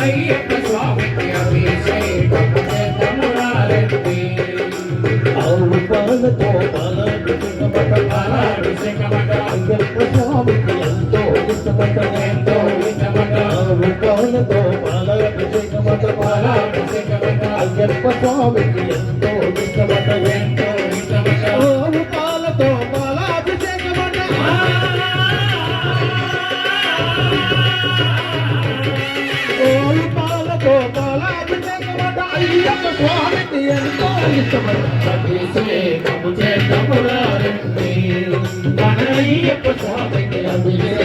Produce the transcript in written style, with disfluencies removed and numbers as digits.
అయ్యప్ప స్వామికి అభిషేకము చేద్దామురారండి. ఆవు పాలతో పాలాభిషేకమట పాలాభిషేకమట అయ్యప్ప స్వామికి ఎంతో ఇష్టమట ఎంతో ఇష్టమట. ఆవు పాలతో పాలాభిషేకమట పాలాభిషేకమట అయ్యప్ప స్వామికి ఎంతో ఇష్టమట ఎంతో ఇష్టమట. ఆవు పాలతో పాలాభిషేకమట ఆవు పాలతో పాలాభిషేకమట అయ్యప్ప స్వామికి ఎంతో ఇష్టమట అభిషేకము చేద్దామురారండి. మన అయ్యప్ప స్వామికి అభిషేకము